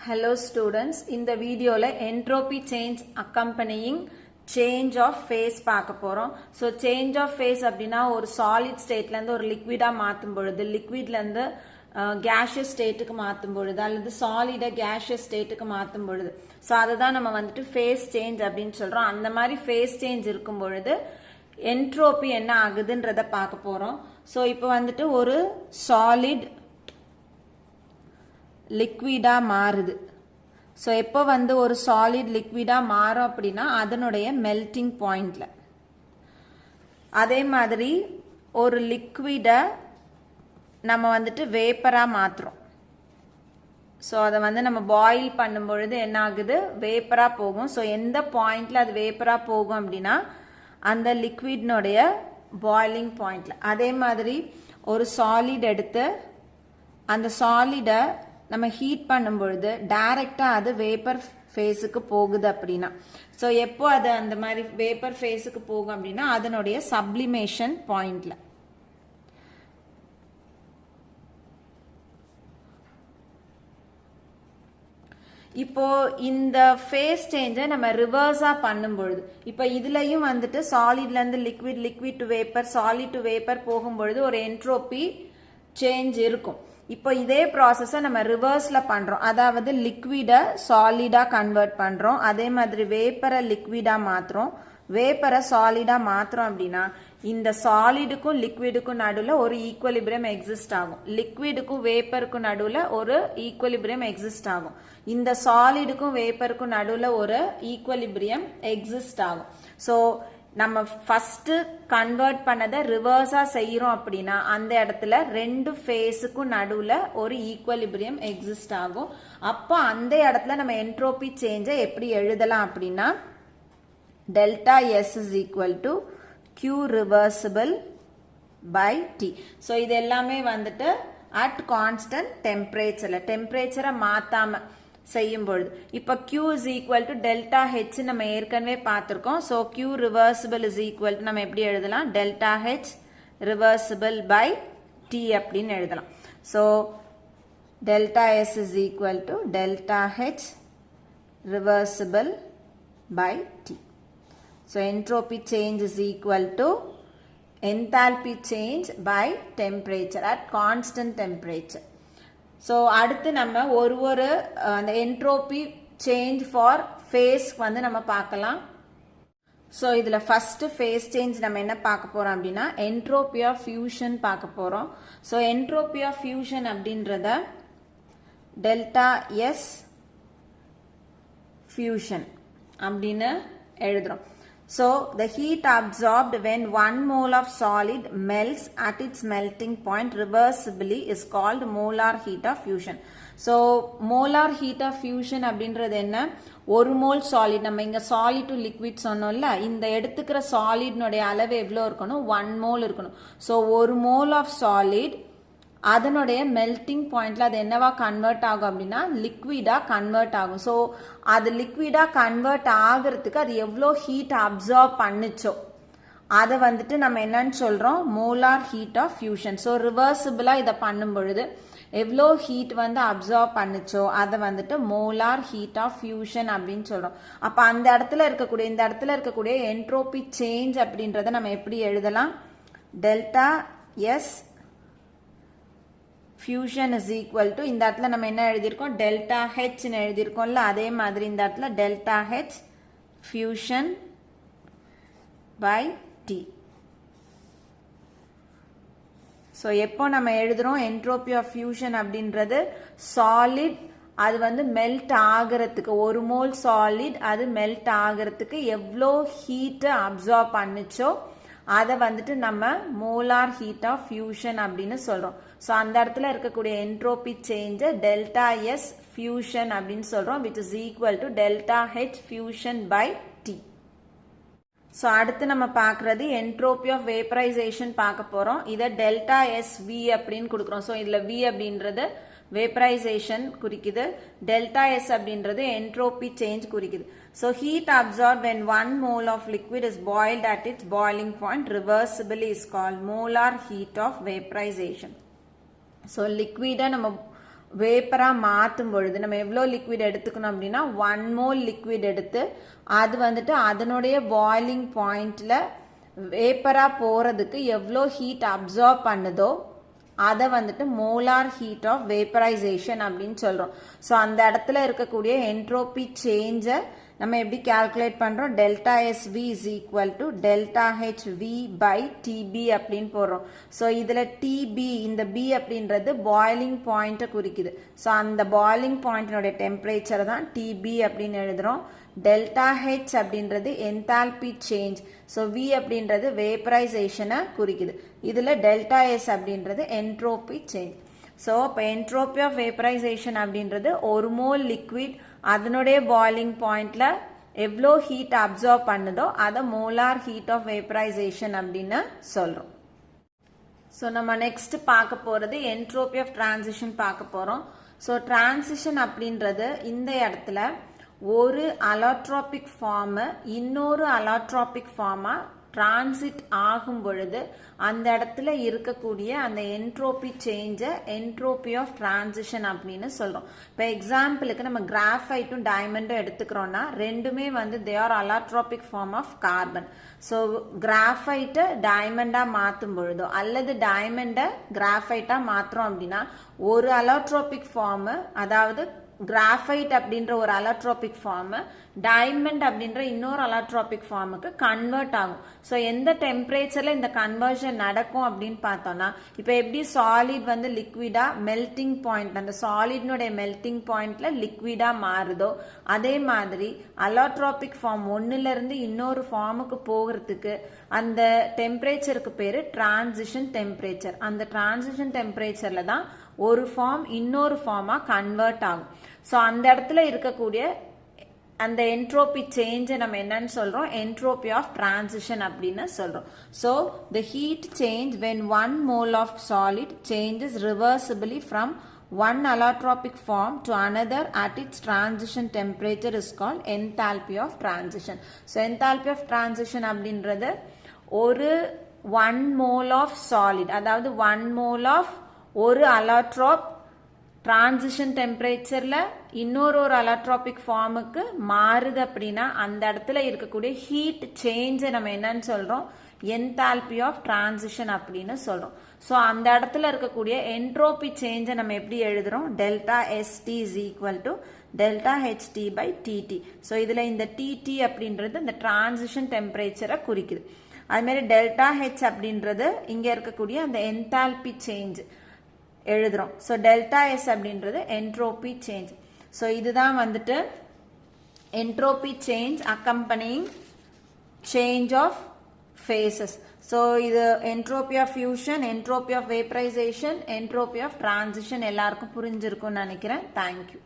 Hello students, in the video la entropy change accompanying change of phase பார்க்க போறோம். So change of phase அப்படினா ஒரு solid stateல இருந்து ஒரு liquid மாத்தும் பொழுது liquidல இருந்து gaseous stateக்கு மாத்தும் பொழுது அல்லது solid gaseous stateக்கு மாத்தும் பொழுது so அதுதான் நம்ம வந்துட்டு phase change அப்படினு சொல்றோம். அந்த மாதிரி phase change இருக்கும் பொழுது entropy என்ன ஆகுதுன்றத பார்க்க போறோம். So இப்போ வந்துட்டு ஒரு solid liquid-ஆ மாறுது. So எப்போ வந்து ஒரு solid liquid-ஆ மாறும் அப்படினா அதனுடைய melting point-ல. அதே மாதிரி ஒரு liquid-ஐ நம்ம வந்துட்டு vapor-ஆ மாத்துறோம். So அதை வந்து நம்ம boil பண்ணும் பொழுது என்ன ஆகுது? vapor-ஆ போகும். So எந்த point-ல அது vapor-ஆ போகும் அப்படினா அந்த liquid-னுடைய boiling point-ல. அதே மாதிரி ஒரு solid எடுத்து அந்த solid-ஐ நம்ம ஹீட் பண்ணும் பொழுது டைரக்டா அது வேப்பர் ஃபேஸுக்கு போகுது அப்படின்னா ஸோ எப்போ அது அந்த மாதிரி வேப்பர் ஃபேஸுக்கு போகும் அப்படின்னா அதனுடைய சப்ளிமேஷன் பாயிண்ட்ல இப்போ இந்த ஃபேஸ் சேஞ்சை நம்ம ரிவர்ஸா பண்ணும் பொழுது இப்போ இதுலயும் வந்துட்டு சாலிட்ல இருந்து liquid to vapour solid to vapour போகும்பொழுது ஒரு என்ட்ரோபி சேஞ்ச் இருக்கும். இப்போ இதே ப்ராசஸை நம்ம ரிவர்ஸ்ல பண்றோம். அதாவது லிக்விடை சாலிடா கன்வெர்ட் பண்றோம். அதே மாதிரி வேப்பரை லிக்விடா மாத்துறோம். வேப்பரை சாலிடா மாத்துறோம் அப்படின்னா இந்த சாலிடுக்கும் லிக்விடுக்கும் நடுவில் ஒரு ஈக்குவலிபிரியம் எக்ஸிஸ்ட் ஆகும். லிக்விடுக்கும் வேப்பருக்கும் நடுவில் ஒரு ஈக்குவலிபிரியம் எக்ஸிஸ்ட் ஆகும். இந்த சாலிடுக்கும் வேப்பருக்கும் நடுவில் ஒரு ஈக்குவலிபிரியம் எக்ஸிஸ்ட் ஆகும். ஸோ நம்ம ஃபர்ஸ்ட் கன்வெர்ட் பண்ணதை ரிவர்ஸா செய்யறோம் அப்படின்னா அந்த இடத்துல ரெண்டு ஃபேஸுக்கும் நடுவுல ஒரு ஈக்குவலிபிரியம் எக்ஸிஸ்ட் ஆகும். அப்போ அந்த இடத்துல நம்ம என்ட்ரோபி சேஞ்சை எப்படி எழுதலாம் அப்படின்னா delta S is equal to Q reversible by T. So இது எல்லாமே வந்துட்டு அட் கான்ஸ்டன்ட் டெம்பரேச்சரை மாத்தாம செய்யும் பொழுது இப்ப Q is equal to delta H நம்ம ஏற்கனவே பார்த்திருக்கோம். So Q reversible is equal to நம்ம எப்படி எழுதலாம் delta H reversible by T அப்படின்னு எழுதலாம். So delta S is equal to delta H reversible by T. So entropy change is equal to enthalpy change by temperature at constant temperature. So அடுத்து நம்ம ஒரு அந்த entropy change for face வந்து நம்ம பார்க்கலாம். So இதில் ஃபர்ஸ்ட் ஃபேஸ் சேஞ்ச் நம்ம என்ன பார்க்க போறோம் அப்படின்னா என்ட்ரோபி ஆஃப் ஃபியூஷன் பார்க்க போறோம். ஸோ என்ட்ரோபி ஆஃப் ஃபியூஷன் அப்படின்றத டெல்டா எஸ் ஃபியூஷன் அப்படின்னு எழுதுறோம். So the heat absorbed when 1 mole of solid melts at its melting point reversibly is called molar heat of fusion. So molar heat of fusion அப்படின்றது என்ன? ஒரு mole solid நம்ம இங்க solid to liquid சொன்னோம்ல இந்த எடுத்துக்கிற சாலிட்னுடைய அளவு எவ்வளோ இருக்கணும் 1 மோல் இருக்கணும். ஸோ ஒரு மோல் ஆஃப் சாலிட் அதனுடைய மெல்டிங் பாயிண்ட்ல அது என்னவா கன்வெர்ட் ஆகும் அப்படின்னா லிக்விடா கன்வெர்ட் ஆகும். ஸோ அது லிக்விடா கன்வெர்ட் ஆகிறதுக்கு அது எவ்வளோ ஹீட் அப்சார்ப் பண்ணுச்சோ அதை வந்துட்டு நம்ம என்னன்னு சொல்றோம் molar heat of fusion. So ரிவர்சிபிளா இதை பண்ணும் பொழுது எவ்வளோ ஹீட் வந்து அப்சார்ப் பண்ணுச்சோ அதை வந்துட்டு மோலார் ஹீட் ஆஃப் ஃபியூஷன் அப்படின்னு சொல்றோம். அப்ப அந்த இடத்துல இருக்கக்கூடிய என்ட்ரோபி சேஞ்ச் அப்படின்றத நம்ம எப்படி எழுதலாம் delta S fusion is equal to இந்த இடத்துல நம்ம என்ன எழுதியிருக்கோம் டெல்டா ஹெச்னு எழுதியிருக்கோம்ல அதே மாதிரி இந்த இடத்துல delta H fusion by T. So எப்போ நம்ம எழுதுறோம் என்ட்ரோபி ஆஃப் ஃபியூஷன் அப்படின்றது சாலிட் அது வந்து மெல்ட் ஆகிறதுக்கு ஒரு மோல் சாலிட் அது மெல்ட் ஆகிறதுக்கு எவ்வளோ ஹீட்டை அப்சார்ப் பண்ணுச்சோ அதை வந்துட்டு நம்ம மோலார் ஹீட் ஆஃப் ஃபியூஷன் அப்படின்னு சொல்றோம். ஸோ அந்த இடத்துல இருக்கக்கூடிய என்ட்ரோபி சேஞ்சை டெல்டா எஸ் ஃபியூஷன் அப்படின்னு சொல்றோம் which is equal to delta H fusion by T. So அடுத்து நம்ம பார்க்கறது என்ட்ரோபி ஆஃப் வேப்பரைசேஷன் பார்க்க போறோம். இதை டெல்டா எஸ் வி அப்படின்னு கொடுக்குறோம். ஸோ இதுல வி அப்படின்றது வேப்பரைசேஷன் குறிக்குது. டெல்டா எஸ் அப்படின்றது என்ட்ரோபி சேஞ்ச் குறிக்குது. So heat absorbed when 1 mole of liquid is boiled at its boiling point reversibly is called molar heat of vaporization. So liquid நம்ம வேப்பரா மாற்றும் பொழுது நம்ம எவ்வளோ லிக்விட் எடுத்துக்கணும் அப்படின்னா 1 mole லிக்விட் எடுத்து அது வந்துட்டு அதனுடைய பாய்லிங் பாயிண்ட்ல வேப்பரா போறதுக்கு எவ்வளோ ஹீட் அப்சார்ப் பண்ணுதோ அதை வந்துட்டு மோலார் ஹீட் ஆஃப் வேப்பரைசேஷன் அப்படின்னு சொல்றோம். ஸோ அந்த இடத்துல இருக்கக்கூடிய என்ட்ரோபி சேஞ்சை நம்ம எப்படி கால்குலேட் பண்றோம்? Delta S V is equal to delta H V by T B அப்படின்னு போடுறோம். ஸோ இதுல டிபி இந்த பி அப்படின்றது பாய்லிங் பாயிண்ட்டை குறிக்குது. ஸோ அந்த பாய்லிங் பாயிண்டினுடைய டெம்பரேச்சர் தான் டிபி அப்படின்னு எழுதுறோம். டெல்டா ஹெச் அப்படின்றது என்தால்பி சேஞ்ச். ஸோ வி அப்படின்றது வேப்பரைசேஷனை குறிக்குது. இதுல டெல்டா எஸ் அப்படின்றது என்ட்ரோபி சேஞ்ச். ஸோ இப்போ என்ட்ரோபி ஆஃப் வேப்பரைசேஷன் அப்படின்றது ஒரு மோல் லிக்விட் அதனுடைய பாய்லிங் பாயிண்ட்ல எவ்வளோ ஹீட் அப்சார்ப் பண்ணுதோ அதை மோலார் ஹீட் ஆஃப் வேப்பரைசேஷன் அப்படின்னு சொல்றோம். ஸோ நம்ம நெக்ஸ்ட் பார்க்க போறது என்ட்ரோபி ஆஃப் டிரான்சிஷன் பார்க்க போறோம். ஸோ டிரான்சிஷன் அப்படின்றது இந்த இடத்துல ஒரு அலோட்ரோபிக் ஃபார்ம் இன்னொரு அலோட்ரோபிக் ஃபார்மா டிரான்சிட் ஆகும் பொழுது அந்த இடத்துல இருக்கக்கூடிய அந்த என்ட்ரோபி சேஞ்சை என்ட்ரோபி ஆஃப் டிரான்சிஷன் அப்படின்னு சொல்றோம். இப்போ எக்ஸாம்பிளுக்கு நம்ம கிராஃபைட்டும் டைமண்டும் எடுத்துக்கிறோம்னா ரெண்டுமே வந்து they are allotropic form of carbon. So கிராஃபைட்டை டைமண்டா மாற்றும் பொழுதோ அல்லது டைமண்டை கிராஃபைட்டா மாற்றுறோம் அப்படின்னா ஒரு அலோட்ரோபிக் ஃபார்ம், அதாவது கிராஃபைட் அப்படின்ற ஒரு அலோட்ரோபிக் ஃபார்ம் டைமண்ட் அப்படின்ற இன்னொரு அலோட்ரோபிக் ஃபார்முக்கு கன்வெர்ட் ஆகும். ஸோ எந்த டெம்பரேச்சர்ல இந்த கன்வர்ஷன் நடக்கும் அப்படின்னு பார்த்தோம்னா, இப்போ எப்படி சாலிட் வந்து லிக்விடா மெல்டிங் பாயிண்ட் அந்த சாலிட்னுடைய மெல்டிங் பாயிண்ட்ல லிக்விடா மாறுதோ அதே மாதிரி அலோட்ரோபிக் ஃபார்ம் ஒன்னுல இருந்து இன்னொரு ஃபார்முக்கு போகிறதுக்கு அந்த டெம்பரேச்சருக்கு பேரு டிரான்சிஷன் டெம்பரேச்சர். அந்த டிரான்சிஷன் டெம்பரேச்சர்ல தான் ஒரு ஃபார்ம் இன்னொரு ஃபார்மா கன்வெர்ட் ஆகும். ஸோ அந்த இடத்துல இருக்கக்கூடிய அந்த என்ட்ரோபி சேஞ்சை நம்ம என்னன்னு சொல்றோம்? என்ட்ரோபி ஆஃப் டிரான்சிஷன் அப்படின்னு சொல்றோம். So the heat change when 1 mole of solid changes reversibly from one allotropic form to another at its transition temperature is called enthalpy of transition. So enthalpy of transition அப்படின்றது ஒரு 1 mole of solid, அதாவது 1 mole of ஒரு allotrope transition டெம்பரேச்சர்ல இன்னொரு allotropic ஃபார்முக்கு மாறுது அப்படின்னா அந்த இடத்துல இருக்கக்கூடிய ஹீட் சேஞ்சை நம்ம என்னன்னு சொல்றோம்? என்தால்பி ஆஃப் டிரான்சிஷன் அப்படின்னு சொல்றோம். ஸோ அந்த இடத்துல இருக்கக்கூடிய என்ட்ரோபி சேஞ்சை நம்ம எப்படி எழுதுறோம்? Delta S T is equal to delta H T by T T. So இதுல இந்த டிடி அப்படின்றது இந்த டிரான்சிஷன் டெம்பரேச்சரை குறிக்குது. அது மாதிரி டெல்டா ஹெச் அப்படின்றது இங்க இருக்கக்கூடிய அந்த என்தால்பி சேஞ்ச் எழுதுறோம். ஸோ டெல்டா எஸ் அப்படின்றது என்ட்ரோபி சேஞ்ச். ஸோ இதுதான் வந்துட்டு entropy change accompanying change of phases. So இது entropy of fusion, entropy of vaporization, entropy of transition எல்லாருக்கும் புரிஞ்சிருக்கும்னு நினைக்கிறேன். தேங்க்யூ.